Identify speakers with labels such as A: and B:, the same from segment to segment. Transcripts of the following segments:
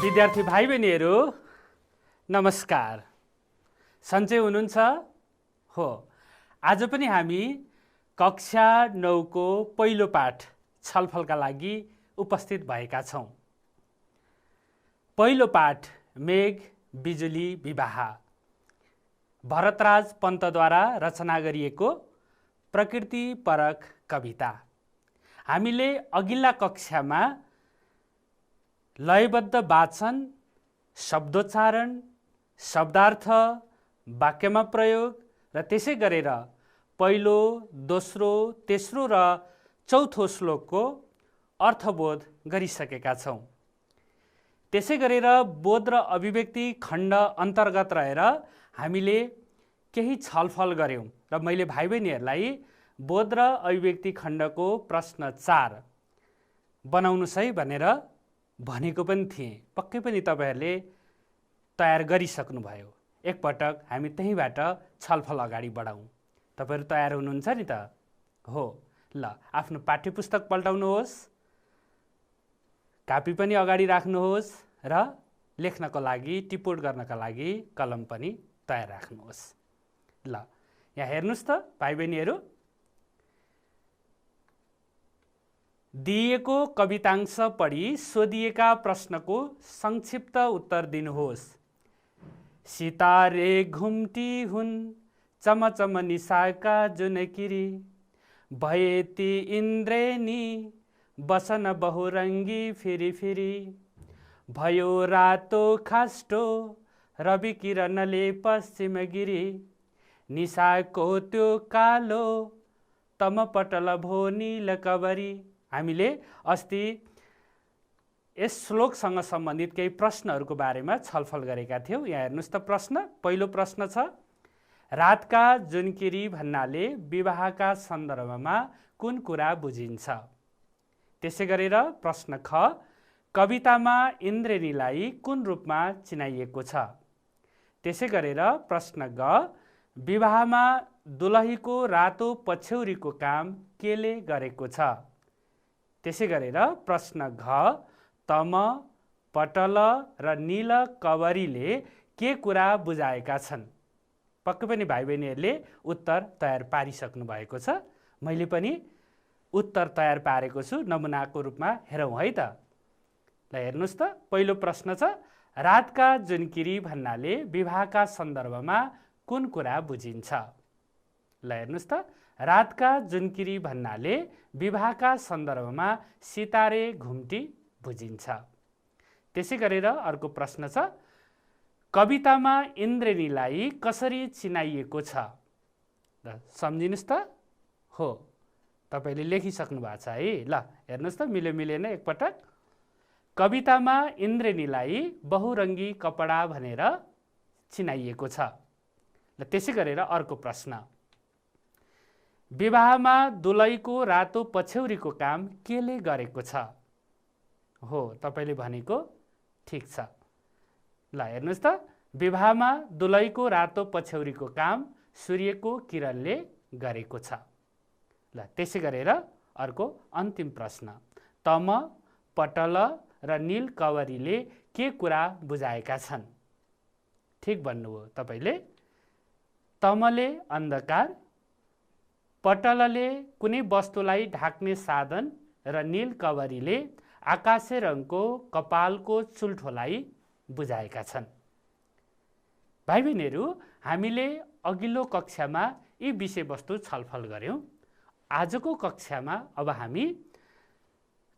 A: विद्यार्थी भाइ बहिनीहरू नमस्कार। सन्चै हुनुहुन्छ? हो, आज पनि हामी कक्षा 9 को पहिलो पाठ छलफलका लागि उपस्थित भएका छौं। पहिलो पाठ मेघ बिजुली विवाह, भरतराज पन्तद्वारा रचना गरिएको प्रकृतिपरक कविता। हामीले अघिल्ला कक्षामा लयबद्ध वाचन, शब्दोच्चारण, शब्दार्थ, वाक्यमा प्रयोग र त्यसै गरेर पहिलो, दोस्रो, तेस्रो र चौथो श्लोकको अर्थबोध गरिसकेका छौं। त्यसै गरेर बोध र अभिव्यक्ति खण्ड अन्तर्गत रहेर हामीले केही छलफल गर्यौं र मैले भाइ बहिनीहरूलाई बोध र अभिव्यक्ति खण्डको प्रश्न 4 बनाउनुस् है भनेर भनेको पनि थिएँ। पक्कै पनि तपाईहरूले तयार गरिसक्नुभयो। एकपटक हामी त्यहीँबाट छलफल अगाडि बढाउँ। तपाईहरू तयार हुनुहुन्छ नि त? हो, ल आफ्नो पाठ्यपुस्तक पल्टाउनुहोस्, कापी पनि अगाडि राख्नुहोस् र लेख्नको लागि, टिपोट गर्नका लागि कलम पनि तयार राख्नुहोस्। ल यहाँ हेर्नुहोस् त भाइ बहिनीहरू, दिएको कवितांश पढी सोधिएका प्रश्नको संक्षिप्त उत्तर दिनुहोस्। सितारे घुम्टी हुन् चमचम निसाका जुनकिरी, भए ती इन्द्रेणी बसन बहुरङ्गी फिरी फिरी, भयो रातो खास्टो रवि किरणले पश्चिम गिरी, निसाको त्यो कालो तमपटल भो नील कबरी। हामीले अस्ति यस श्लोकसँग सम्बन्धित केही प्रश्नहरूको बारेमा छलफल गरेका थियौं। यहाँ हेर्नुहोस् त प्रश्न। पहिलो प्रश्न छ, रातका जुनकिरी भन्नाले विवाहका सन्दर्भमा कुन कुरा बुझिन्छ? त्यसै गरेर प्रश्न ख, कवितामा इन्द्रेणीलाई कुन रूपमा चिनाइएको छ? त्यसै गरेर प्रश्न ग, विवाहमा दुलहीको रातो पछ्यौरीको काम केले गरेको छ? त्यसै गरेर प्रश्न घ, तम, पटल र नील कवरीले के कुरा बुझाएका छन्? पक्कै पनि भाइ बहिनीहरूले उत्तर तयार पारिसक्नु भएको छ। मैले पनि उत्तर तयार पारेको छु, नमुनाको रूपमा हेरौँ है त। ल हेर्नुहोस् त, पहिलो प्रश्न छ, रातका जुनकिरी भन्नाले विवाहका सन्दर्भमा कुन कुरा बुझिन्छ? ल हेर्नुहोस् त, रातका जुनकिरी भन्नाले विवाहका सन्दर्भमा सितारे घुम्टी बुझिन्छ। त्यसै गरेर अर्को प्रश्न छ, कवितामा इन्द्रेणीलाई कसरी चिनाइएको छ? सम्झिनुहोस् त। हो, तपाईले लेखिसक्नु भएको छ है। ल हेर्नुहोस् त, मिलेन एकपटक। कवितामा इन्द्रेणीलाई बहुरङ्गी कपडा भनेर चिनाइएको छ। ल त्यसै गरेर अर्को प्रश्न, विवाहमा दुलहीको रातो पछ्यौरीको काम केले गरेको छ? हो, तपाईले भनेको ठिक छ। ल हेर्नुहोस् त, विवाहमा दुलहीको रातो पछ्यौरीको काम सूर्यको किरणले गरेको छ। ल त्यसै गरेर अर्को अन्तिम प्रश्न, तम, पटल र नील कवरीले के कुरा बुझाएका छन्? ठिक भन्नुभयो तपाईले। तमले अन्धकार, पटलले कुनै वस्तुलाई ढाक्ने साधन र नील कवरीले आकाशे रङको कपालको चुल्ठोलाई बुझाएका छन्। भाइ बहिनीहरू, हामीले अघिल्लो कक्षामा यी विषयवस्तु छलफल गर्यौं। आजको कक्षामा अब हामी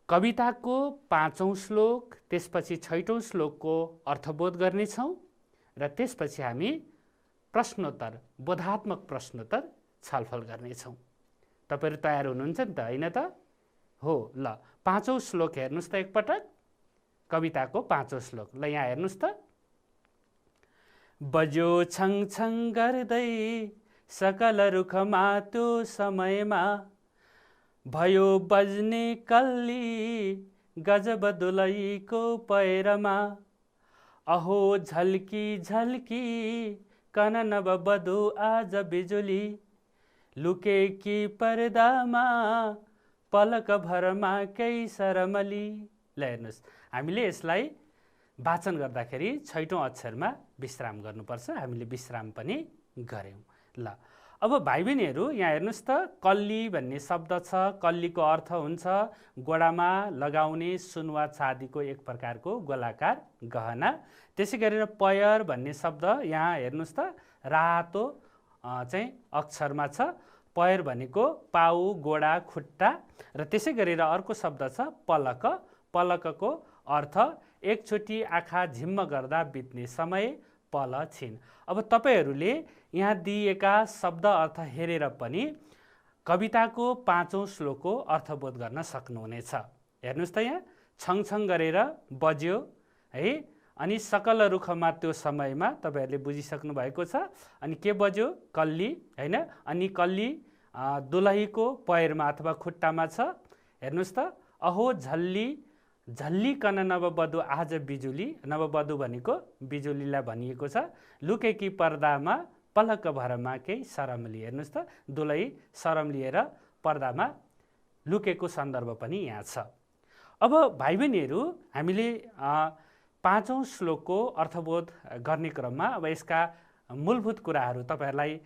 A: कविताको 5औं श्लोक, त्यसपछि 6औं श्लोकको अर्थबोध गर्नेछौँ र त्यसपछि हामी प्रश्नोत्तर, बोधात्मक प्रश्नोत्तर छलफल गर्नेछौँ। तपाईहरू तयार हुनुहुन्छ नि त, हैन त? हो, ल 5औं श्लोक हेर्नुहोस् त एकपटक। कविताको 5औं श्लोक। ल यहाँ हेर्नुहोस् त, बज्यो छङ छङ गर्दै सकल रुखमा त्यो समयमा, भयो बज्ने कल्ली गजब दुलहीको पैरमा, अहो झल्की झल्की कन नव बधु आज बिजुली, लुकेकी पर्दामा पलक भरमा कै सरमली। ल हेर्नुहोस्, हामीले यसलाई वाचन गर्दाखेरि छैटौं अक्षरमा विश्राम गर्नुपर्छ। हामीले विश्राम पनि गर्यौं। ल अब भाइ बहिनीहरू यहाँ हेर्नुस् त, कल्ली भन्ने शब्द छ। कल्लीको अर्थ हुन्छ गोडामा लगाउने सुन वा चाँदीको एक प्रकारको गोलाकार गहना। त्यसै गरेर पयर भन्ने शब्द यहाँ हेर्नुस् त, रातो चाहिँ अक्षरमा छ। पयर भनेको पाउ, गोडा, खुट्टा। र त्यसै गरेर अर्को शब्द छ पलक। पलकको अर्थ एकचोटि आँखा झिम्म गर्दा बित्ने समय, पल छिन। अब तपाईहरूले यहाँ दिएका शब्द अर्थ हेरेर पनि कविताको 5औं श्लोकको अर्थबोध गर्न सक्नुहुनेछ। हेर्नुस् त, यहाँ छङछङ गरेर बज्यो है, अनि सकल रुखमा त्यो समयमा तपाईहरूले बुझिसक्नु भएको छ। अनि के बज्यो? कल्ली हैन। अनि कल्ली दुलहीको पैरमा अथवा खुट्टामा छ। हेर्नुस् त, अहो झल्ली झल्लीकन नववधु आज बिजुली। नववधु भनेको बिजुलीलाई भनिएको छ। लुकेकी पर्दामा पलक भरमा केही शरम लिए। हेर्नुस् त, दुलही शरम लिएर पर्दामा लुकेको सन्दर्भ पनि यहाँ छ। अब भाइ बहिनीहरू हामीले 5औं श्लोकको अर्थबोध गर्ने क्रममा अब यसका मूलभूत कुराहरू तपाईहरूलाई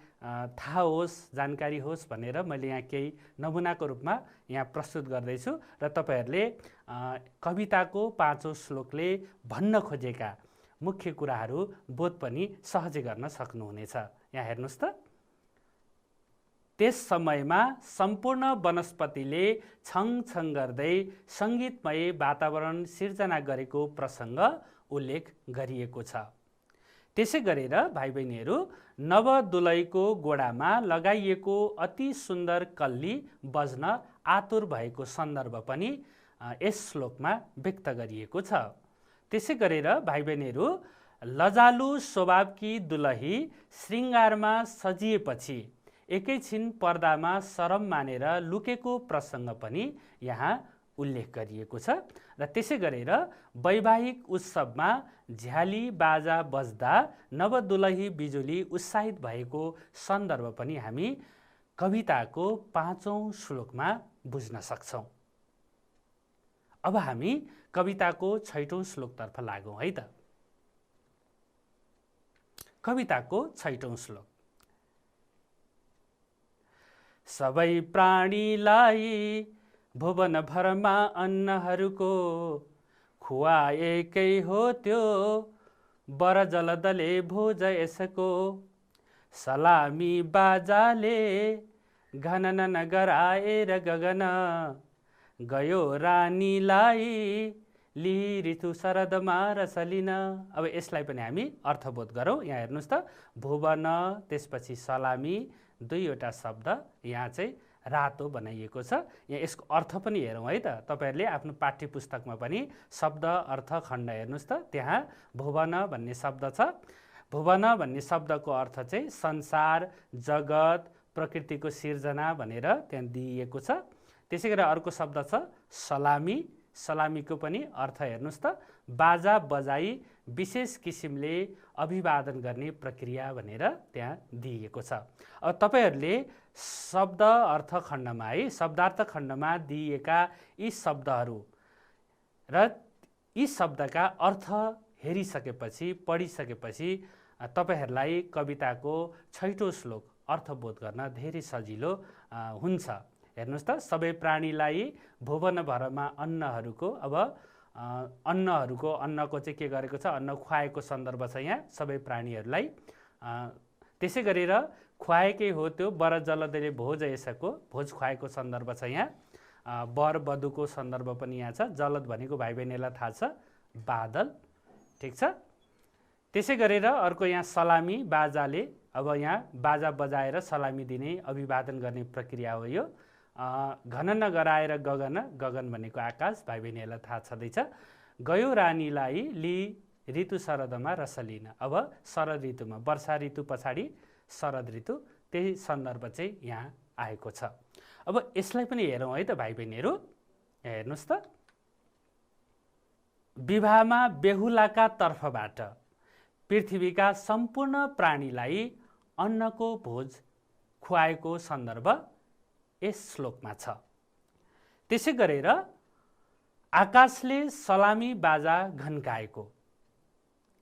A: थाहा होस्, जानकारी होस् भनेर मैले यहाँ केही नमुनाको रूपमा यहाँ प्रस्तुत गर्दैछु र तपाईहरूले कविताको 5औं श्लोकले भन्न खोजेका मुख्य कुराहरू बोध पनि सहजै गर्न सक्नुहुनेछ। यहाँ हेर्नुस् त, त्यस समयमा सम्पूर्ण वनस्पतिले छङछङ गर्दै सङ्गीतमय वातावरण सिर्जना गरेको प्रसङ्ग उल्लेख गरिएको छ। त्यसै गरेर भाइ बहिनीहरू नवदुलहीको गोडामा लगाइएको अति सुन्दर कल्ली बज्न आतुर भएको सन्दर्भ पनि यस श्लोकमा व्यक्त गरिएको छ। त्यसै गरेर भाइ बहिनीहरू लजालु स्वभावकी दुलही श्रृङ्गारमा सजिएपछि एकैछिन पर्दामा शरम मानेर लुकेको प्रसङ्ग पनि यहाँ उल्लेख गरिएको छ। र त्यसै गरेर वैवाहिक उत्सवमा झ्याली बाजा बज्दा नवदुलही बिजुली उत्साहित भएको सन्दर्भ पनि हामी कविताको 5औं श्लोकमा बुझ्न सक्छौँ। अब हामी कविताको 6औं श्लोकतर्फ लागौँ है त। कविताको 6औं श्लोक। सबै प्राणीलाई भुवनभरमा अन्नहरूको खुवाएकै हो त्यो बर जलदले भोज यसको। सलामी बाजाले घनन गराएर गगन गयो रानीलाई ली ऋतु शरदमा रसलिन। अब यसलाई पनि हामी अर्थबोध गरौँ। यहाँ हेर्नुहोस् त, भुवन त्यसपछि सलामी, दुईवटा शब्द यहाँ चाहिँ रातो बनाइएको छ। यहाँ यसको अर्थ पनि हेरौँ है त। तपाईहरूले आफ्नो पाठ्य पुस्तकमा पनि शब्द अर्थ खण्ड हेर्नुहोस् त, त्यहाँ भुवन भन्ने शब्द छ। भुवन भन्ने शब्दको अर्थ चाहिँ संसार, जगत, प्रकृतिको सिर्जना भनेर त्यहाँ दिइएको छ। त्यसै गरेर अर्को शब्द छ सलामी। सलामीको पनि अर्थ हेर्नुहोस् त, बाजा बजाई विशेष किसिमले अभिवादन गर्ने प्रक्रिया भनेर त्यहाँ दिइएको छ। अब तपाईहरूले शब्द अर्थ खण्डमा है, शब्दार्थ खण्डमा दिइएका यी शब्दहरू र यी शब्दका अर्थ हेरिसकेपछि, पढिसकेपछि तपाईहरूलाई कविताको 6औं श्लोक अर्थबोध गर्न धेरै सजिलो हुन्छ। हेर्नुहोस् त, सबै प्राणीलाई भुवनभरमा अन्नहरूको, अब अन्नहरूको, अन्नको चाहिँ के गरेको छ, अन्न खुवाएको सन्दर्भ छ यहाँ सबै प्राणीहरूलाई। त्यसै गरेर खुवाएकै हो त्यो बर जलदले भोज यसको, भोज खुवाएको सन्दर्भ छ यहाँ। वर वधुको सन्दर्भ पनि यहाँ छ। जलद भनेको भाइ बहिनीलाई थाहा छ, बादल, ठिक छ। त्यसै गरेर अर्को यहाँ सलामी, बाजाले, अब यहाँ बाजा बजाएर सलामी दिने, अभिवादन गर्ने प्रक्रिया हो यो। घनन गराएर गगन, गगन भनेको आकाश, भाइ बहिनीहरूलाई थाहा छँदैछ। गयो रानीलाई ली ऋतु शरदमा रसलिन। अब शरद ऋतुमा, वर्षा ऋतु पछाडि शरद ऋतु, त्यही सन्दर्भ चाहिँ यहाँ आएको छ। अब यसलाई पनि हेरौँ है त भाइ बहिनीहरू। हेर्नुहोस् त, विवाहमा बेहुलाका तर्फबाट पृथ्वीका सम्पूर्ण प्राणीलाई अन्नको भोज खुवाएको सन्दर्भ यस श्लोकमा छ। त्यसै गरेर आकाशले सलामी बाजा घन्काएको,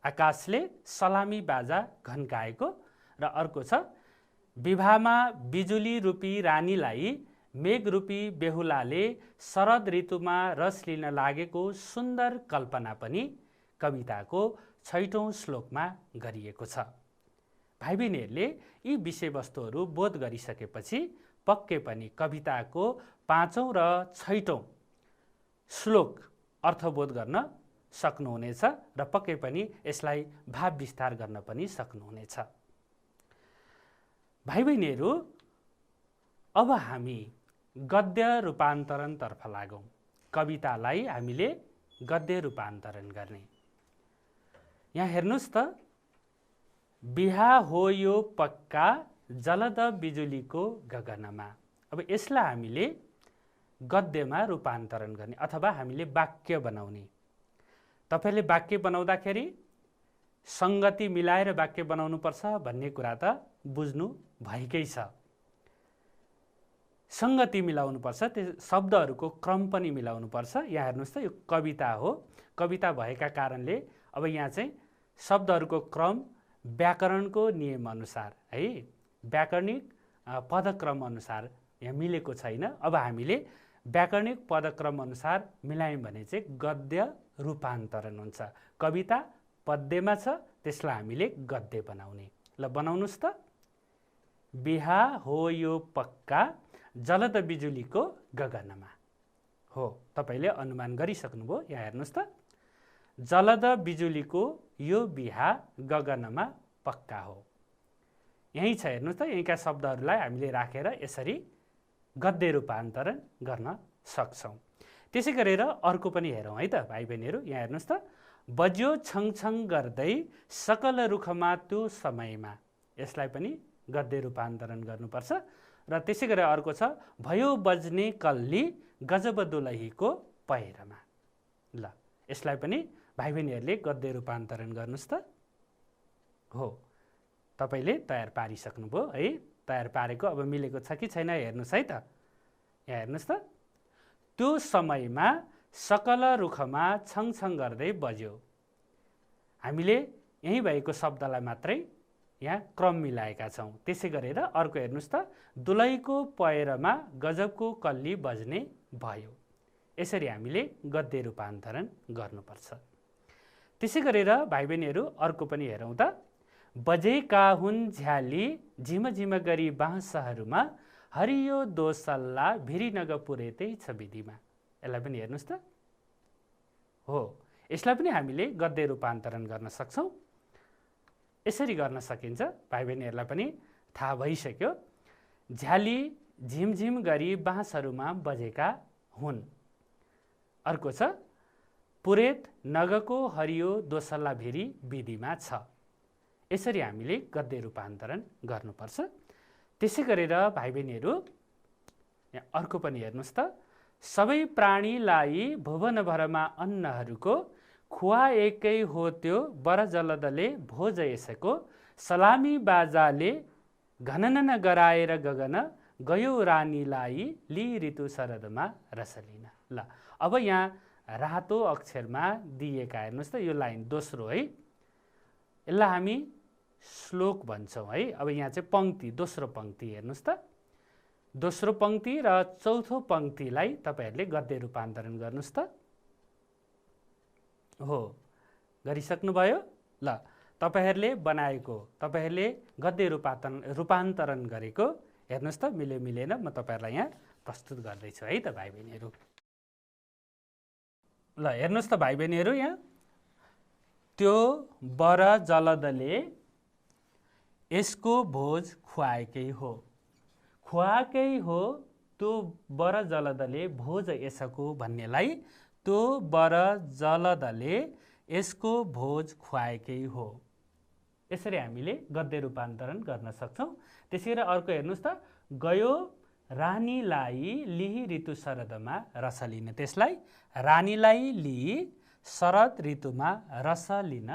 A: आकाशले सलामी बाजा घन्काएको, र अर्को छ विवाहमा बिजुली रूपी रानीलाई मेघरूपी बेहुलाले शरद ऋतुमा रस लिन लागेको सुन्दर कल्पना पनि कविताको 6औं श्लोकमा गरिएको छ। भाइ बहिनीहरूले यी विषयवस्तुहरू बोध गरिसकेपछि पक्कै पनि कविताको 5औं र 6औं श्लोक अर्थबोध गर्न सक्नुहुनेछ र पक्कै पनि यसलाई भाव विस्तार गर्न पनि सक्नुहुनेछ। भाइ बहिनीहरू, अब हामी गद्य रूपान्तरणतर्फ लागौँ। कवितालाई हामीले गद्य रूपान्तरण गर्ने। यहाँ हेर्नुहोस् त, बिहा हो यो पक्का जलद बिजुलीको गगनमा। अब यसलाई हामीले गद्यमा रूपान्तरण गर्ने अथवा हामीले वाक्य बनाउने। तपाईले वाक्य बनाउँदाखेरि संगति मिलाएर वाक्य बनाउनुपर्छ भन्ने कुरा त बुझ्नु भएकै छ। संगति मिलाउनुपर्छ, त्यो शब्दहरूको क्रम पनि मिलाउनुपर्छ। यहाँ हेर्नुहोस् त, यो कविता हो। कविता भएका कारणले अब यहाँ चाहिँ शब्दहरूको क्रम व्याकरणको नियम अनुसार है, व्याकरणिक पदक्रम अनुसार यहाँ मिलेको छैन। अब हामीले व्याकरणिक पदक्रम अनुसार मिलायौँ भने चाहिँ गद्य रूपान्तरण हुन्छ। कविता पद्यमा छ, त्यसलाई हामीले गद्य बनाउने। ल बनाउनुस् त, बिहा हो यो पक्का जलद बिजुलीको गगनमा। हो, तपाईले अनुमान गरिसक्नुभयो। यहाँ हेर्नुहोस् त, जलद बिजुलीको यो बिहा गगनमा पक्का हो। यही छ, हेर्नुहोस् त, यहीँका शब्दहरूलाई हामीले राखेर यसरी गद्य रूपान्तरण गर्न सक्छौँ। त्यसै गरेर अर्को पनि हेरौँ है त भाइ बहिनीहरू। यहाँ हेर्नुहोस् त, बज्यो छङछङ गर्दै सकल रुखमा त्यो समयमा। यसलाई पनि गद्य रूपान्तरण गर्नुपर्छ। र त्यसै गरेर अर्को छ, भयो बज्ने कल्ली गजब दुलहीको पहिरमा। ल यसलाई पनि भाइ बहिनीहरूले गद्य रूपान्तरण गर्नुहोस् त। हो, तपाईले तयार पारिसक्नुभयो है। तयार पारेको अब मिलेको छ कि छैन हेर्नुहोस् है त। यहाँ हेर्नुहोस् त, त्यो समयमा सकल रुखमा छङछङ गर्दै बज्यो। हामीले यही भएको शब्दलाई मात्रै यहाँ क्रम मिलाएका छौँ। त्यसै गरेर अर्को हेर्नुहोस् त, दुलहीको पहेरमा गजबको कल्ली बज्ने भयो। यसरी हामीले गद्य रूपान्तरण गर्नुपर्छ। त्यसै गरेर भाइ बहिनीहरू अर्को पनि हेरौँ त, बजेका हुन् झ्याली झिमझिम गरी बाँसहरूमा हरियो दोसल्ला भिरिनग पुरेतै छ विधिमा। यसलाई पनि हेर्नुहोस् त। हो, यसलाई पनि हामीले गद्य रूपान्तरण गर्न सक्छौँ। यसरी गर्न सकिन्छ। भाइ बहिनीहरूलाई पनि थाहा भइसक्यो। झ्याली झिमझिम गरी बाँसहरूमा बजेका हुन्। अर्को छ, पुरेत नगको हरियो दोसल्ला भिरी विधिमा छ। यसरी हामीले गद्य रूपान्तरण गर्नुपर्छ। त्यसै गरेर भाइ बहिनीहरू यहाँ अर्को पनि हेर्नुहोस् त, सबै प्राणीलाई भुवनभरमा अन्नहरूको खुवाएकै हो त्यो बर जलदले भोज यसको सलामी बाजाले घननन गराएर गगन गयो रानीलाई ली ऋतु शरदमा रस लिन। ल अब यहाँ रातो अक्षरमा दिएका हेर्नुहोस् त, यो लाइन दोस्रो है, यसलाई हामी श्लोक भन्छौँ है। अब यहाँ चाहिँ पङ्क्ति, दोस्रो पङ्क्ति हेर्नुहोस् त। दोस्रो पङ्क्ति र चौथो पङ्क्तिलाई तपाईहरूले गद्य रूपान्तरण गर्नुहोस् त। हो, गरिसक्नुभयो। ल तपाईहरूले बनाएको, तपाईहरूले गद्य रूपान्तरण गरेको हेर्नुहोस् त, मिल्यो मिलेन म तपाईहरूलाई यहाँ प्रस्तुत गर्दैछु है त भाइ बहिनीहरू। ल हेर्नुहोस् त भाइ बहिनीहरू, यहाँ त्यो बर जलदले यसको भोज खुवाएकै हो। खुवाएकै हो, त्यो बर जलदले भोज यसको भन्नेलाई त्यो बर जलदले यसको भोज खुवाएकै हो। यसरी हामीले गद्य रूपान्तरण गर्न सक्छौँ। त्यसै गरी अर्को हेर्नुहोस् त, गयो रानीलाई लिही ऋतु शरदमा रस लिन। त्यसलाई रानीलाई लिई शरद ऋतुमा रस लिन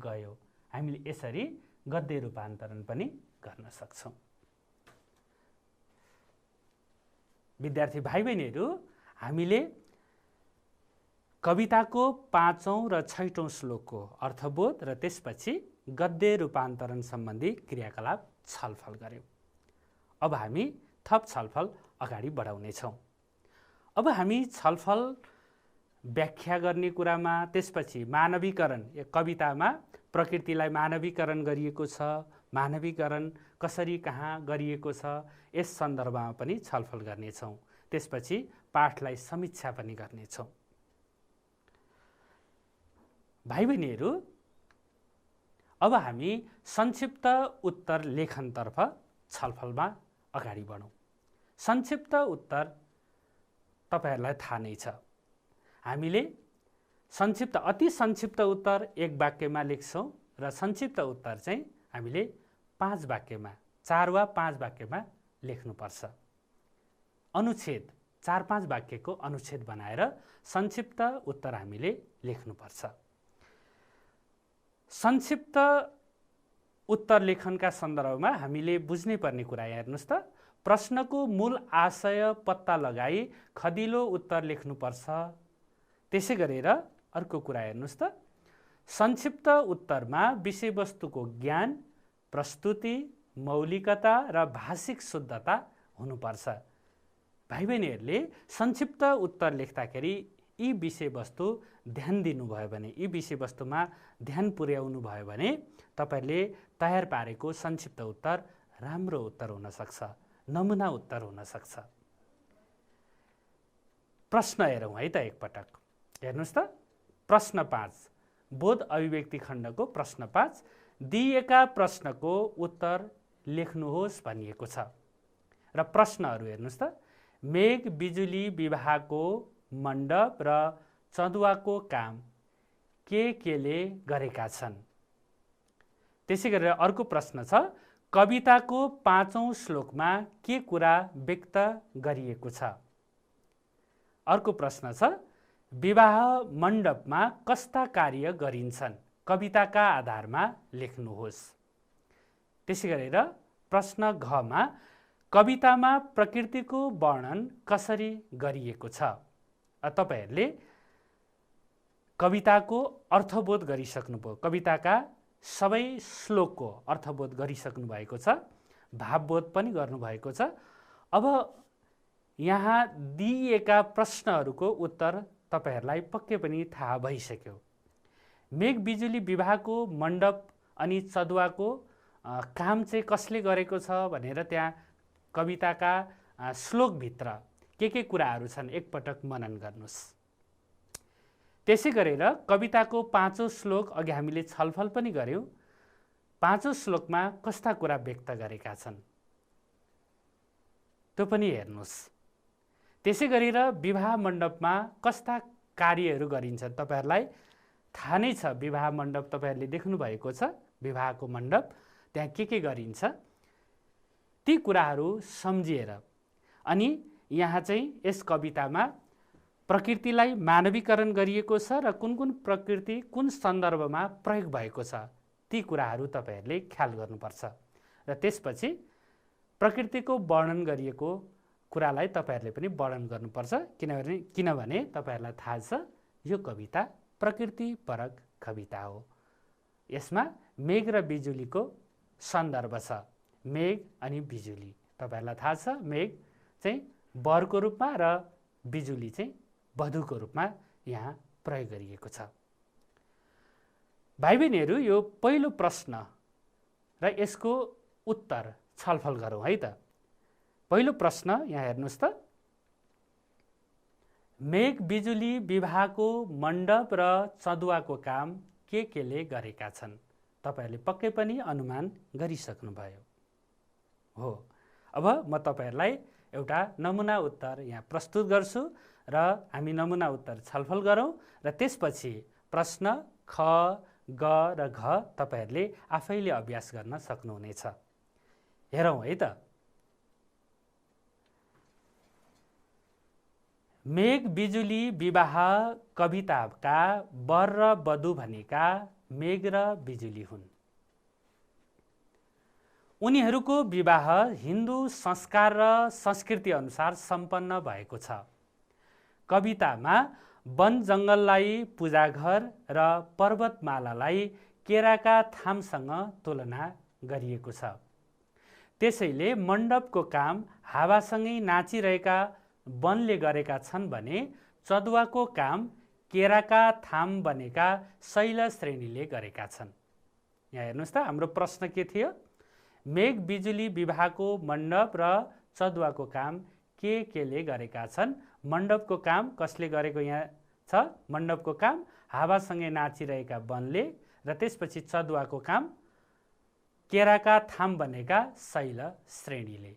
A: गयो। हामीले यसरी गद्य रूपान्तरण पनि गर्न सक्छौँ। विद्यार्थी भाइ बहिनीहरू, हामीले कविताको 5औं र 6औं श्लोकको अर्थबोध र त्यसपछि गद्य रूपान्तरण सम्बन्धी क्रियाकलाप छलफल गर्यौं। अब हामी थप छलफल अगाडि बढाउनेछौँ। अब हामी छलफल व्याख्या गर्ने कुरामा, त्यसपछि मानवीकरण, कवितामा प्रकृतिलाई मानवीकरण गरिएको छ, मानवीकरण कसरी कहाँ गरिएको छ, यस सन्दर्भमा पनि छलफल गर्नेछौँ। त्यसपछि पाठलाई समीक्षा पनि गर्नेछौँ। भाइ बहिनीहरू, अब हामी संक्षिप्त उत्तर लेखनतर्फ छलफलमा अगाडि बढौँ। संक्षिप्त उत्तर तपाईहरुलाई थाहा नै छ। हामीले अति संक्षिप्त उत्तर 1 वाक्यमा लेख्छौं र संक्षिप्त उत्तर चाहिँ हामीले 5 वाक्यमा, 4 वा 5 वाक्यमा लेख्नुपर्छ। अनुच्छेद 4-5 वाक्यको अनुच्छेद बनाएर संक्षिप्त उत्तर हामीले लेख्नुपर्छ। संक्षिप्त उत्तर लेखनका सन्दर्भमा हामीले बुझ्नै पर्ने कुरा हेर्नुस् त, प्रश्नको मूल आशय पत्ता लगाई खदिलो उत्तर लेख्नुपर्छ। त्यसै गरेर अर्को कुरा हेर्नुस् त, संक्षिप्त उत्तरमा विषयवस्तुको ज्ञान, प्रस्तुति, मौलिकता र भाषिक शुद्धता हुनुपर्छ। भाइ बहिनीहरूले संक्षिप्त उत्तर लेख्दाखेरि यी विषयवस्तु ध्यान दिनुभयो भने, यी विषयवस्तुमा ध्यान पुर्याउनु भयो भने तपाईले तयार पारेको संक्षिप्त उत्तर राम्रो उत्तर हुन सक्छ, नमुना उत्तर हुन सक्छ। प्रश्न हेरौँ है त एकपटक। हेर्नुस् त, प्रश्न 5, बोध अभिव्यक्ति खण्डको प्रश्न 5, दिएका प्रश्नको उत्तर लेख्नुहोस् भनिएको छ। र प्रश्नहरू हेर्नुस् त, मेघ बिजुली विवाहको मण्डप र चँदुवाको काम केले गरेका छन्। त्यसै गरेर अर्को प्रश्न छ, कविताको 5औं श्लोकमा के कुरा व्यक्त गरिएको छ। अर्को प्रश्न छ, विवाह मण्डपमा कस्ता कार्य गरिन्छन्, कविताका आधारमा लेख्नुहोस्। त्यसै गरेर प्रश्न घ मा कवितामा प्रकृतिको वर्णन कसरी गरिएको छ। तपाईहरुले कविताको अर्थबोध गरिसक्नुभयो, कविताका सबै श्लोकको अर्थबोध गरिसक्नु भएको छ, भावबोध पनि गर्नुभएको छ। अब यहाँ दिएका प्रश्नहरूको उत्तर तपाईहरुलाई पक्कै पनि थाहा भइसक्यो। मेघ बिजुली विवाहको मण्डप अनि चँदुवाको काम चाहिँ कसले गरेको छ भनेर त्यहाँ कविताका श्लोकभित्र के कुराहरू छन् एकपटक मनन गर्नुस्। त्यसै गरेर कविताको 5औं श्लोक अघि हामीले छलफल पनि गर्यौं। 5औं श्लोकमा कस्ता कुरा व्यक्त गरेका छन् त्यो पनि हेर्नुस्। त्यसै गरेर विवाह मण्डपमा कस्ता कार्यहरू गरिन्छन्, तपाईहरुलाई थाहा नै छ। विवाह मण्डप तपाईहरुले देख्नु भएको छ, विवाहको मण्डप त्यहाँ के गरिन्छ, ती कुराहरू सम्झिएर अनि यहाँ चाहिँ यस कवितामा प्रकृतिलाई मानवीकरण गरिएको छ र कुन प्रकृति कुन सन्दर्भमा प्रयोग भएको छ ती कुराहरू तपाईहरुले ख्याल गर्नुपर्छ। र त्यसपछि प्रकृतिको वर्णन गरिएको कुरालाई तपाईहरुले पनि वर्णन गर्नुपर्छ, किनभने तपाईहरुलाई थाहा छ यो कविता प्रकृति परक कविता हो। यसमा मेघ र बिजुलीको सन्दर्भ छ। मेघ अनि बिजुली तपाईहरुलाई थाहा छ, मेघ चाहिँ वरको रूपमा र बिजुली चाहिँ वधुको रूपमा यहाँ प्रयोग गरिएको छ। भाइ बहिनीहरू, यो पहिलो प्रश्न र यसको उत्तर छलफल गरौँ है त। पहिलो प्रश्न यहाँ हेर्नुस् त, मेघ बिजुली विवाहको मण्डप र चँदुवाको काम केले गरेका छन्। तपाईहरुले पक्कै पनि अनुमान गरिसक्नुभयो हो। अब म तपाईहरुलाई एउटा नमुना उत्तर यहाँ प्रस्तुत गर्छु र हामी नमुना उत्तर छलफल गरौँ र त्यसपछि प्रश्न ख, ग र घ तपाईहरुले आफैले अभ्यास गर्न सक्नुहुनेछ। हेरौँ है त। मेघ बिजुली विवाह कविताका वर र वधु भनेका मेघ र बिजुली हुन्। उनीहरूको विवाह हिन्दू संस्कार र संस्कृति अनुसार सम्पन्न भएको छ। कवितामा वन जङ्गललाई पूजाघर र पर्वतमालालाई केराका थामसँग तुलना गरिएको छ। त्यसैले मण्डपको काम हावासँगै नाचिरहेका वनले गरेका छन् भने चदुवाको काम केराका थाम बनेका शैल श्रेणीले गरेका छन्। यहाँ हेर्नुहोस् त, हाम्रो प्रश्न के थियो? मेघ बिजुली विवाहको मण्डप र चदुवाको काम केले गरेका छन्? मण्डपको काम कसले गरेको यहाँ छ? मण्डपको काम हावासँगै नाचिरहेका वनले र त्यसपछि चदुवाको काम केराका थाम बनेका शैल श्रेणीले।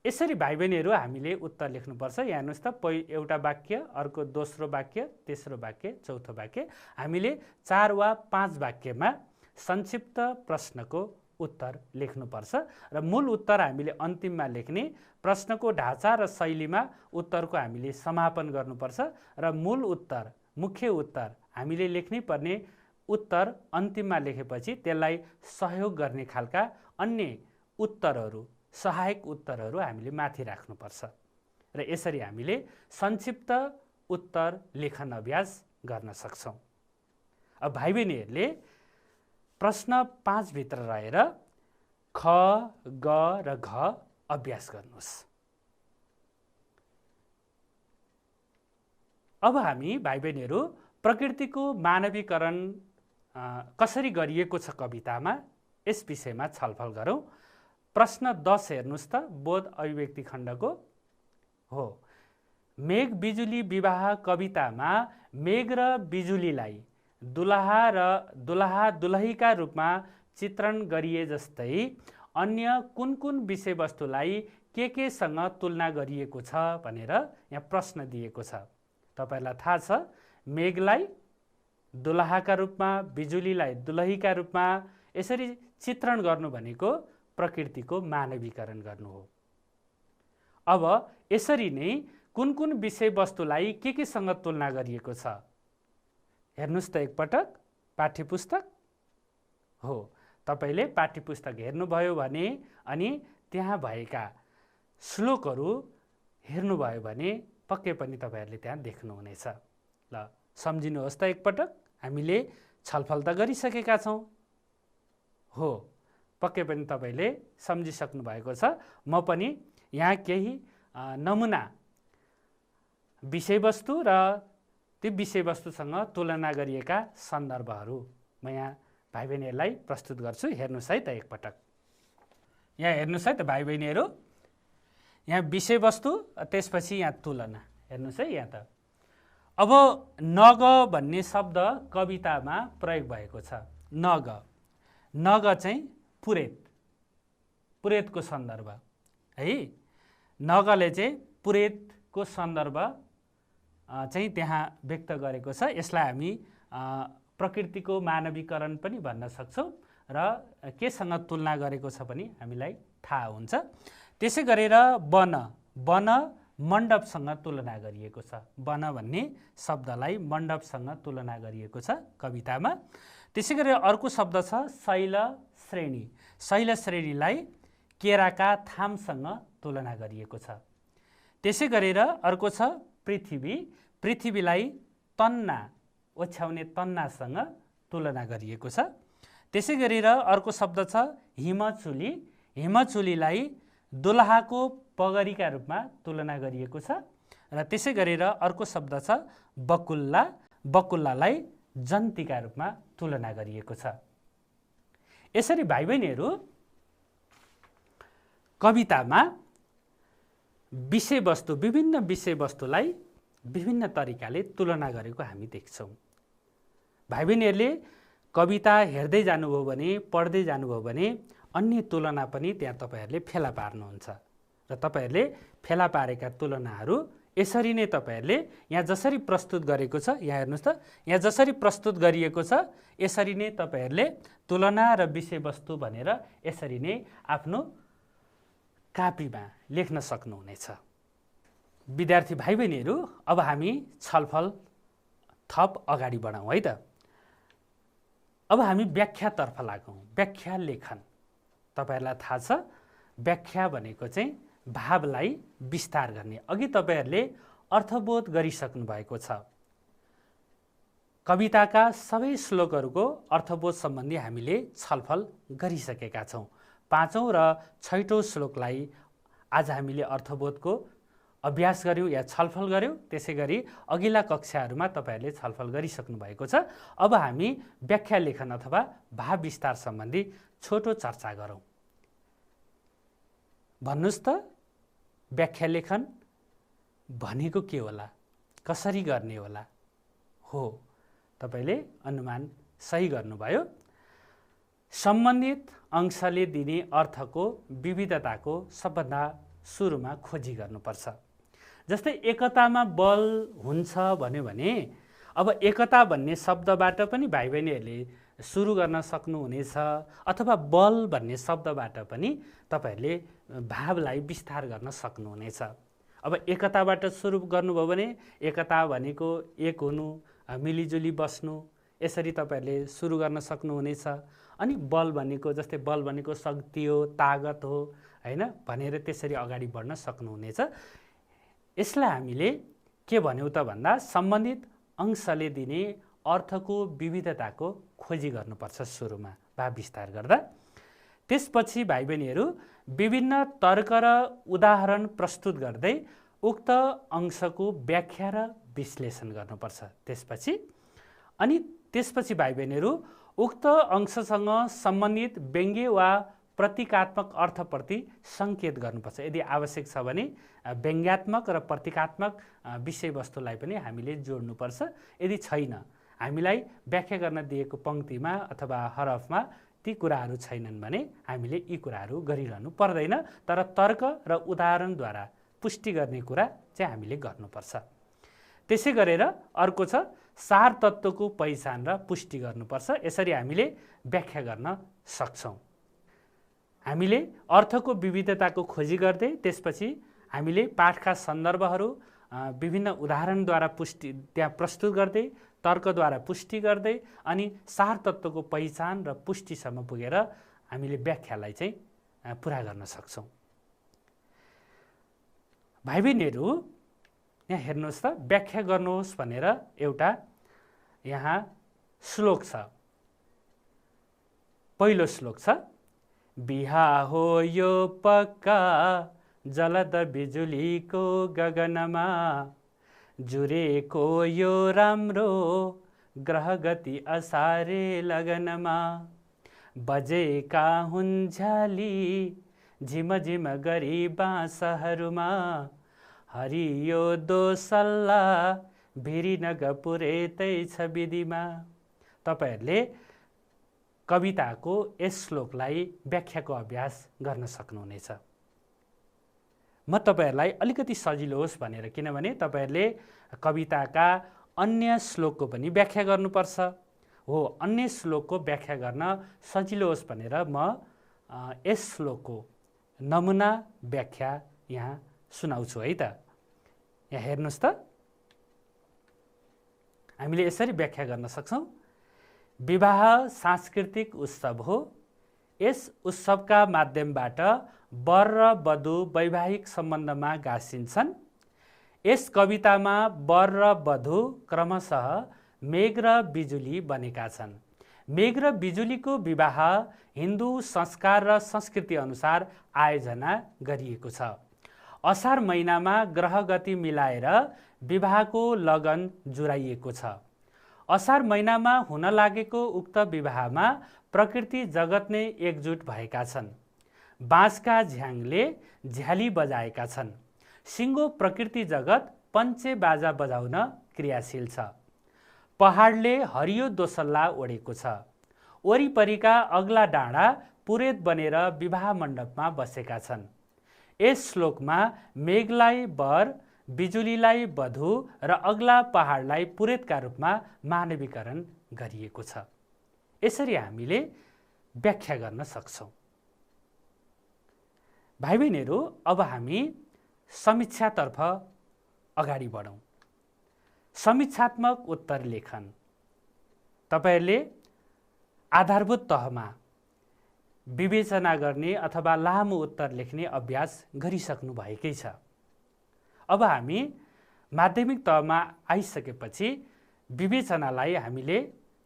A: यसरी भाइ बहिनीहरू हामीले उत्तर लेख्नुपर्छ। यहाँ हेर्नुहोस् त, एउटा वाक्य, अर्को दोस्रो वाक्य, तेस्रो वाक्य, चौथो वाक्य, हामीले 4 वा 5 वाक्यमा संक्षिप्त प्रश्नको उत्तर लेख्नुपर्छ र मूल उत्तर हामीले अन्तिममा लेख्ने। प्रश्नको ढाँचा र शैलीमा उत्तरको हामीले समापन गर्नुपर्छ र मूल उत्तर, मुख्य उत्तर हामीले लेख्नै पर्ने उत्तर अन्तिममा लेखेपछि त्यसलाई सहयोग गर्ने खालका अन्य उत्तरहरू, सहायक उत्तरहरू हामीले माथि राख्नुपर्छ र यसरी हामीले संक्षिप्त उत्तर लेखन अभ्यास गर्न सक्छौँ। अब भाइ बहिनीहरूले प्रश्न 5 भित्र रहेर ख, ग र घ अभ्यास गर्नुहोस्। अब हामी भाइ बहिनीहरू प्रकृतिको मानवीकरण कसरी गरिएको छ कवितामा, यस विषयमा छलफल गरौँ। प्रश्न 10 हेर्नुहोस् त, बोध अभिव्यक्ति खण्डको हो। मेघ बिजुली विवाह कवितामा मेघ र बिजुलीलाई दुलहा दुलहीका रूपमा चित्रण गरिए जस्तै अन्य कुन कुन विषयवस्तुलाई केसँग तुलना गरिएको छ भनेर यहाँ प्रश्न दिएको छ। तपाईहरुलाई थाहा छ, मेघलाई दुलहाका रूपमा, बिजुलीलाई दुलहीका रूपमा यसरी चित्रण गर्नु भनेको प्रकृतिको मानवीकरण गर्नु हो। अब यसरी नै कुन कुन विषयवस्तुलाई केसँग तुलना गरिएको छ हेर्नुस् त एकपटक। पाठ्यपुस्तक हो, तपाईले पाठ्यपुस्तक हेर्नुभयो भने अनि त्यहाँ भएका श्लोकहरू हेर्नुभयो भने पक्कै पनि तपाईहरुले त्यहाँ देख्नुहुनेछ। ल सम्झिनुहोस् त एकपटक, हामीले छलफल त गरिसकेका छौं हो, पक्कै पनि तपाईले सम्झिसक्नु भएको छ। म पनि यहाँ केही नमुना विषयवस्तु र त्यो विषयवस्तुसँग तुलना गरिएका सन्दर्भहरू म यहाँ भाइ बहिनीहरूलाई प्रस्तुत गर्छु। हेर्नुस् है त एकपटक। यहाँ हेर्नुस् है त भाइ बहिनीहरू, यहाँ विषयवस्तु त्यसपछि यहाँ तुलना हेर्नुस् है। यहाँ त अब नग भन्ने शब्द कवितामा प्रयोग भएको छ। नग, नग चाहिँ पुरेतको सन्दर्भ है। नगले चाहिँ पुरेतको सन्दर्भ चाहिँ त्यहाँ व्यक्त गरेको छ। यसलाई हामी प्रकृतिको मानवीकरण पनि भन्न सक्छौं र केसँग तुलना गरेको छ पनि हामीलाई थाहा हुन्छ। त्यसै गरेर वन, वन मण्डपसँग तुलना गरिएको छ। वन भन्ने शब्दलाई मण्डपसँग तुलना गरिएको छ कवितामा। त्यसै गरेर अर्को शब्द छ शैल श्रेणी। शैल श्रेणीलाई केराका थामसँग तुलना गरिएको छ। त्यसै गरेर अर्को छ पृथ्वी। पृथ्वीलाई तन्ना, ओछ्याउने तन्नासँग तुलना गरिएको छ। त्यसै गरेर अर्को शब्द छ हिमचुली। हिमचुलीलाई दुलहाको पगरीका रूपमा तुलना गरिएको छ। र त्यसै गरेर अर्को शब्द छ बकुल्ला। बकुल्लालाई जन्तीका रूपमा तुलना गरिएको छ। यसरी भाइ बहिनीहरू कवितामा विषयवस्तु, विभिन्न विषयवस्तुलाई विभिन्न तरिकाले तुलना गरेको हामी देख्छौं। भाइ बहिनीहरूले कविता हेर्दै जानुभयो भने, पढ्दै जानुभयो भने अन्य तुलना पनि त्यहाँ तपाईहरुले फेला पार्नुहुन्छ र तपाईहरुले फेला पारेका तुलनाहरू यसरी नै तपाईहरुले यहाँ जसरी प्रस्तुत गरेको छ, यहाँ हेर्नुस् त, यहाँ जसरी प्रस्तुत गरिएको छ यसरी नै तपाईहरुले तुलना र विषयवस्तु भनेर यसरी नै आफ्नो कापीमा लेख्न सक्नुहुनेछ। विद्यार्थी भाइ बहिनीहरू, अब हामी छलफल थप अगाडि बढाउँ है त। अब हामी व्याख्यातर्फ लागौँ। व्याख्या लेखन। तपाईहरुलाई थाहा छ व्याख्या भनेको चाहिँ भावलाई विस्तार गर्ने। अघि तपाईहरुले अर्थबोध गरिसक्नु भएको छ। कविताका सबै श्लोकहरूको अर्थबोध सम्बन्धी हामीले छलफल गरिसकेका छौँ। 5औं र 6औं श्लोकलाई आज हामीले अर्थबोधको अभ्यास गर्यौँ या छलफल गर्यौँ। त्यसै गरी अघिल्ला कक्षाहरूमा तपाईँहरूले छलफल गरिसक्नु भएको छ। अब हामी व्याख्या लेखन अथवा भाव विस्तार सम्बन्धी छोटो चर्चा गरौँ। भन्नुहोस् त, व्याख्या लेखन भनेको के होला, कसरी गर्ने होला? हो, तपाईँले अनुमान सही गर्नुभयो। सम्बन्धित अंशले दिने अर्थको विविधताको सबभन्दा सुरुमा खोजी गर्नुपर्छ। जस्तै एकतामा बल हुन्छ भन्यो भने अब एकता भन्ने शब्दबाट पनि भाइ बहिनीहरूले सुरु गर्न सक्नुहुनेछ, अथवा बल भन्ने शब्दबाट पनि तपाईँहरूले भावलाई विस्तार गर्न सक्नुहुनेछ। अब एकताबाट सुरु गर्नुभयो भने एकता भनेको एक हुनु, मिलिजुली बस्नु, यसरी तपाईँहरूले सुरु गर्न सक्नुहुनेछ। अनि बल भनेको, जस्तै बल भनेको शक्ति हो, तागत हो, हैन भनेर त्यसरी अगाडि बढ्न सक्नुहुनेछ। यसलाई हामीले के भन्यौँ त भन्दा सम्बन्धित अंशले दिने अर्थको विविधताको खोजी गर्नुपर्छ सुरुमा भाव विस्तार गर्दा। त्यसपछि भाइ बहिनीहरू विभिन्न तर्क र उदाहरण प्रस्तुत गर्दै उक्त अंशको व्याख्या र विश्लेषण गर्नुपर्छ। त्यसपछि भाइ बहिनीहरू उक्त अंशसँग सम्बन्धित व्यङ्ग्य वा प्रतीकात्मक अर्थप्रति सङ्केत गर्नुपर्छ। यदि आवश्यक छ भने व्यङ्ग्यात्मक र प्रतीकात्मक विषयवस्तुलाई पनि हामीले जोड्नुपर्छ। यदि छैन, हामीलाई व्याख्या गर्न दिएको पङ्क्तिमा अथवा हरफमा ती कुराहरू छैनन् भने हामीले यी कुराहरू गरिरहनु पर्दैन, तर तर्क र उदाहरणद्वारा पुष्टि गर्ने कुरा चाहिँ हामीले गर्नुपर्छ। त्यसै गरेर अर्को छ सार तत्त्वको पहिचान र पुष्टि गर्नुपर्छ। यसरी हामीले व्याख्या गर्न सक्छौँ। हामीले अर्थको विविधताको खोजी गर्दै त्यसपछि हामीले पाठका सन्दर्भहरू विभिन्न उदाहरणद्वारा त्यहाँ प्रस्तुत गर्दै, तर्कद्वारा पुष्टि गर्दै अनि सार तत्त्वको पहिचान र पुष्टिसम्म पुगेर हामीले व्याख्यालाई चाहिँ पुरा गर्न सक्छौँ। भाइ बहिनीहरू, यहाँ हेर्नुहोस् त, व्याख्या गर्नुहोस् भनेर एउटा यहाँ श्लोक छ। पहिलो श्लोक छ, बिहा हो यो पक्का जलद बिजुलीको गगनमा, जुरेको यो राम्रो ग्रह गति असारे लगनमा, बजेका हुन् झ्याली झिम झिम गरी बाँसहरूमा, हरियो दोसल्ला भिरी नगपुरेतै छ विधिमा। तपाईँहरूले कविताको यस श्लोकलाई व्याख्याको अभ्यास गर्न सक्नुहुनेछ। म तपाईँहरूलाई अलिकति सजिलो होस् भनेर, किनभने तपाईँहरूले कविताका अन्य श्लोकको पनि व्याख्या गर्नुपर्छ। हो, अन्य श्लोकको व्याख्या गर्न सजिलो होस् भनेर म यस श्लोकको नमुना व्याख्या यहाँ सुनाउँछु है त। यहाँ हेर्नुहोस् त, हामीले यसरी व्याख्या गर्न सक्छौँ। विवाह सांस्कृतिक उत्सव हो। यस उत्सवका माध्यमबाट वर र वधु वैवाहिक सम्बन्धमा गाँसिन्छन्। यस कवितामा वर र वधु क्रमशः मेघ र बिजुली बनेका छन्। मेघ र बिजुलीको विवाह हिन्दू संस्कार र संस्कृति अनुसार आयोजना गरिएको छ। असार महिनामा ग्रह गति मिलाएर विवाहको लगन जुराइएको छ। असार महिनामा हुन लागेको उक्त विवाहमा प्रकृति जगत नै एकजुट भएका छन्। बाँसका झ्याङले झ्याली बजाएका छन्। सिङ्गो प्रकृति जगत पञ्चे बाजा बजाउन क्रियाशील छ। पहाडले हरियो दोसल्ला ओढेको छ। वरिपरिका अग्ला डाँडा पुरेत बनेर विवाह मण्डपमा बसेका छन्। यस श्लोकमा मेघलाई वर, बिजुलीलाई वधु र अग्ला पहाडलाई पुरेतका रूपमा मानवीकरण गरिएको छ। यसरी हामीले व्याख्या गर्न सक्छौँ। भाइ बहिनीहरू, अब हामी समीक्षातर्फ अगाडि बढौँ। समीक्षात्मक उत्तर लेखन। तपाईहरूले आधारभूत तहमा विवेचना गर्ने अथवा लामो उत्तर लेख्ने अभ्यास गरिसक्नु भएकै छ। अब हामी माध्यमिक तहमा आइसकेपछि विवेचनालाई हामीले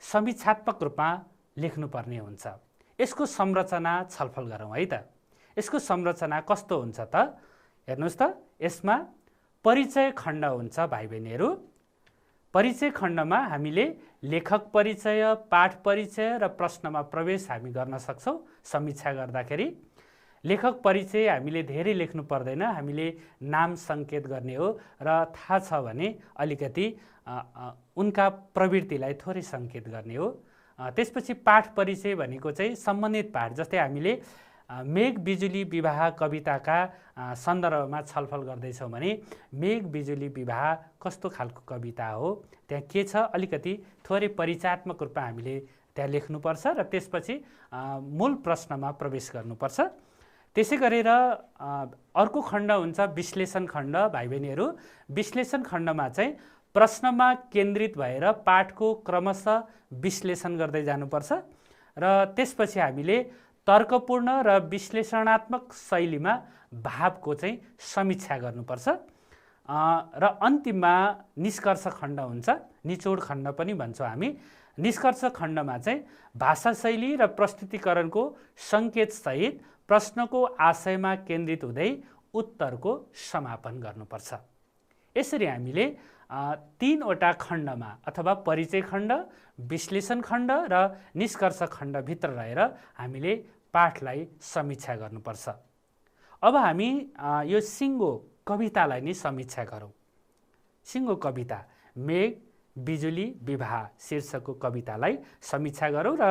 A: समीक्षात्मक रूपमा लेख्नुपर्ने हुन्छ। यसको संरचना छलफल गरौँ है त। यसको संरचना कस्तो हुन्छ त? हेर्नुहोस् त, यसमा परिचय खण्ड हुन्छ भाइ बहिनीहरू। परिचय खण्डमा हामीले लेखक परिचय, पाठ परिचय र प्रश्नमा प्रवेश हामी गर्न सक्छौँ समीक्षा गर्दाखेरि। लेखक परिचय हामीले धेरै लेख्नु पर्दैन, हामीले नाम सङ्केत गर्ने हो र थाहा छ भने अलिकति उनका प्रवृत्तिलाई थोरै सङ्केत गर्ने हो। त्यसपछि पाठ परिचय भनेको चाहिँ सम्बन्धित पाठ, जस्तै हामीले मेघ बिजुली विवाह कविताका सन्दर्भमा छलफल गर्दैछौँ भने मेघ बिजुली विवाह कस्तो खालको कविता हो, त्यहाँ के छ, अलिकति थोरै परिचयात्मक रूपमा हामीले त्यहाँ लेख्नुपर्छ र त्यसपछि मूल प्रश्नमा प्रवेश गर्नुपर्छ। त्यसै गरेर अर्को खण्ड हुन्छ विश्लेषण खण्ड भाइ बहिनीहरू। विश्लेषण खण्डमा चाहिँ प्रश्नमा केन्द्रित भएर पाठको क्रमशः विश्लेषण गर्दै जानुपर्छ र त्यसपछि हामीले तर्कपूर्ण र विश्लेषणात्मक शैलीमा भावको चाहिँ समीक्षा गर्नुपर्छ र अन्तिममा निष्कर्ष खण्ड हुन्छ, निचोड खण्ड पनि भन्छौँ हामी। निष्कर्ष खण्डमा चाहिँ भाषा शैली र प्रस्तुतिकरणको सङ्केतसहित प्रश्नको आशयमा केन्द्रित हुँदै उत्तरको समापन गर्नुपर्छ। यसरी हामीले 3वटा खण्डमा अथवा परिचय खण्ड, विश्लेषण खण्ड र निष्कर्ष खण्डभित्र रहेर हामीले पाठलाई समीक्षा गर्नुपर्छ। अब हामी यो सिङ्गो कवितालाई नै समीक्षा गरौँ। सिङ्गो कविता मेघ बिजुली विवाह शीर्षकको कवितालाई समीक्षा गरौँ र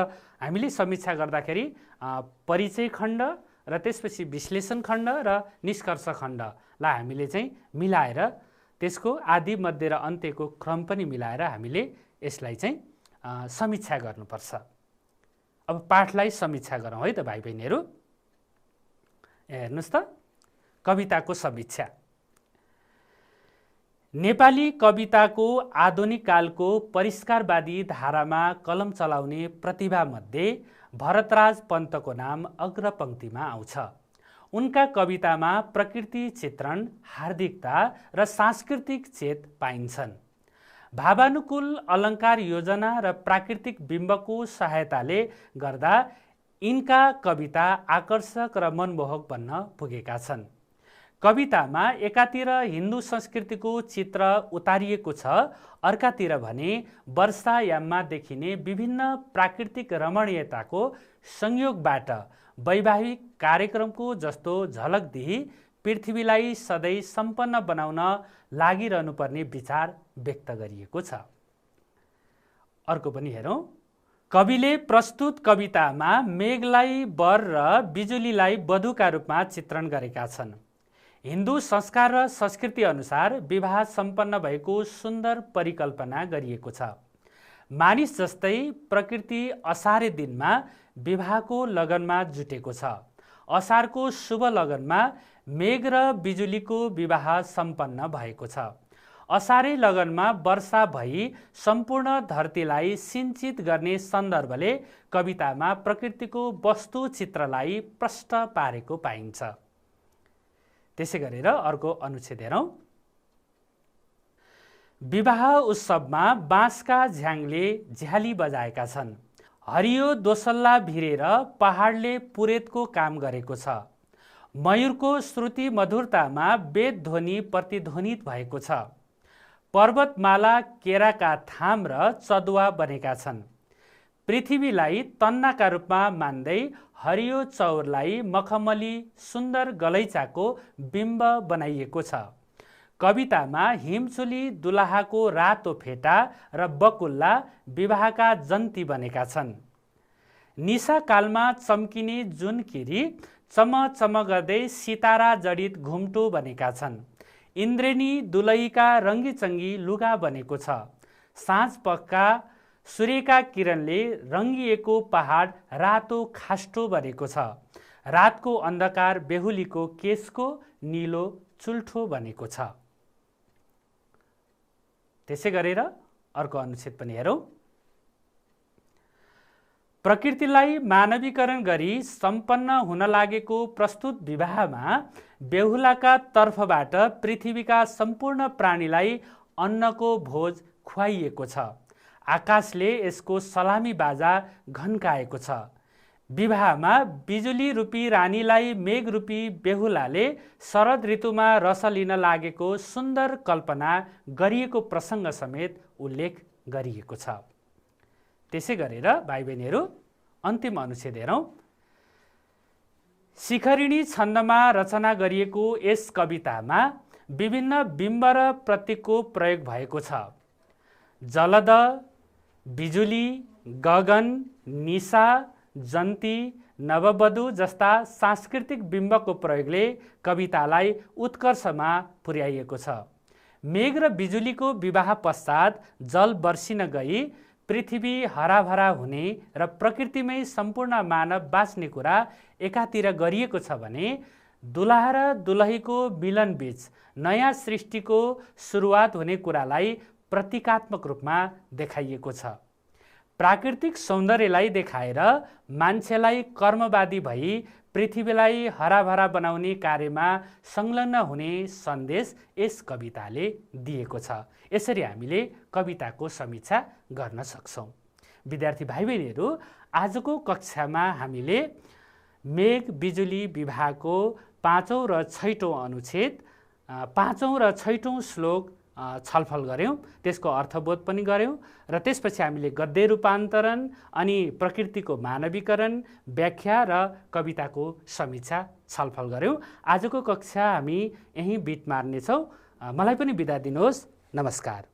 A: हामीले समीक्षा गर्दाखेरि परिचय खण्ड र त्यसपछि विश्लेषण खण्ड र निष्कर्ष खण्डलाई हामीले चाहिँ मिलाएर त्यसको आदि मध्य र अन्त्यको क्रम पनि मिलाएर हामीले यसलाई चाहिँ समीक्षा गर्नुपर्छ। अब पाठलाई समीक्षा गरौँ है त भाइ बहिनीहरू। हेर्नुहोस् त, कविताको समीक्षा। नेपाली कविताको आधुनिक कालको परिष्कारवादी धारामा कलम चलाउने प्रतिभामध्ये भरतराज पन्तको नाम अग्रपङ्क्तिमा आउँछ। उनका कवितामा प्रकृति चित्रण, हार्दिकता र सांस्कृतिक चेत पाइन्छन्। भावानुकूल अलङ्कार योजना र प्राकृतिक बिम्बको सहायताले गर्दा यिनका कविता आकर्षक र मनमोहक बन्न पुगेका छन्। कवितामा एकातिर हिन्दू संस्कृतिको चित्र उतारिएको छ, अर्कातिर भने वर्षायाममा देखिने विभिन्न प्राकृतिक रमणीयताको संयोगबाट वैवाहिक कार्यक्रमको जस्तो झलक दिई पृथ्वीलाई सधैँ सम्पन्न बनाउन लागिरहनुपर्ने विचार व्यक्त गरिएको छ। अर्को पनि हेरौँ। कविले प्रस्तुत कवितामा मेघलाई वर र बिजुलीलाई वधुका रूपमा चित्रण गरेका छन्। हिन्दू संस्कार र संस्कृति अनुसार विवाह सम्पन्न भएको सुन्दर परिकल्पना गरिएको छ। मानिस जस्तै प्रकृति असारे दिनमा विवाहको लगनमा जुटेको छ। असारको शुभ लगनमा मेघ र बिजुलीको विवाह सम्पन्न भएको छ। असारे लगनमा वर्षा भई सम्पूर्ण धरतीलाई सिंचित गर्ने सन्दर्भले कवितामा प्रकृतिको वस्तु चित्रलाई प्रष्ट पारेको पाइन्छ। त्यसै गरेर अर्को अनुच्छेद हेरौँ। विवाह उत्सवमा बाँसका झ्याङले झ्याली बजाएका छन्। हरियो दोसल्ला भिरेर पहाडले पुरेतको काम गरेको छ। मयूरको श्रुति मधुरतामा वेद ध्वनि प्रतिध्वनित भएको छ। पर्वतमाला केराका थाम र चदुवा बनेका छन्। पृथ्वीलाई तन्नाका रूपमा मान्दै हरियो चौरलाई मखमली सुन्दर गलैँचाको बिम्ब बनाइएको छ। कवितामा हिमचुली दुलाहाको रातो फेटा र बकुल्ला विवाहका जन्ती बनेका छन्। निशाकालमा चम्किने जुनकिरी चमचम गर्दै सितारा जडित घुम्टो बनेका छन्। इन्द्रेणी दुलहीका रङ्गीचङ्गी लुगा बनेको छ। साँझ पखका सूर्यका किरणले रङ्गिएको पहाड रातो खास्टो बनेको छ। रातको अन्धकार बेहुलीको केशको निलो चुल्ठो बनेको छ। त्यसै गरेर अर्को अनुच्छेद पनि हेरौँ। प्रकृतिलाई मानवीकरण गरी सम्पन्न हुन लागेको प्रस्तुत विवाहमा बेहुलाका तर्फबाट पृथ्वीका सम्पूर्ण प्राणीलाई अन्नको भोज खुवाइएको छ। आकाशले यसको सलामी बाजा घन्काएको छ। विवाहमा बिजुली रूपी रानीलाई मेघ रूपी बेहुलाले शरद ऋतुमा रस लिन लागेको सुन्दर कल्पना गरिएको प्रसङ्ग समेत उल्लेख गरिएको छ। त्यसै गरेर भाइ बहिनीहरू, अन्तिम अनुच्छेद हेरौँ। शिखरिणी छन्दमा रचना गरिएको यस कवितामा विभिन्न बिम्ब र प्रतीकको प्रयोग भएको छ। जलद, बिजुली, गगन, निशा, जन्ती, नववधु जस्ता सांस्कृतिक बिम्बको प्रयोगले कवितालाई उत्कर्षमा पुर्याइएको छ। मेघ र बिजुलीको विवाह पश्चात जल बर्सिन गई पृथ्वी हराभरा हुने र प्रकृतिमै सम्पूर्ण मानव बाँच्ने कुरा एकातिर गरिएको छ भने दुलहा र दुलहीको मिलनबीच नयाँ सृष्टिको सुरुवात हुने कुरालाई प्रतीकात्मक रूपमा देखाइएको छ। प्राकृतिक सौन्दर्यलाई देखाएर मान्छेलाई कर्मवादी भई पृथ्वीलाई हराभरा बनाउने कार्यमा संलग्न हुने सन्देश यस कविताले दिएको छ। यसरी हामीले कविताको समीक्षा गर्न सक्छौँ। विद्यार्थी भाइ बहिनीहरू, आजको कक्षामा हामीले मेघ बिजुली विवाहको 5औं र 6औं अनुच्छेद, 5औं र 6औं श्लोक छलफल गऱ्यौँ। त्यसको अर्थबोध पनि गऱ्यौँ र त्यसपछि हामीले गद्य रूपान्तरण अनि प्रकृतिको मानवीकरण, व्याख्या र कविताको समीक्षा छलफल गऱ्यौँ। आजको कक्षा हामी यहीँ बिट मार्नेछौँ। मलाई पनि बिदा दिनुहोस्। नमस्कार।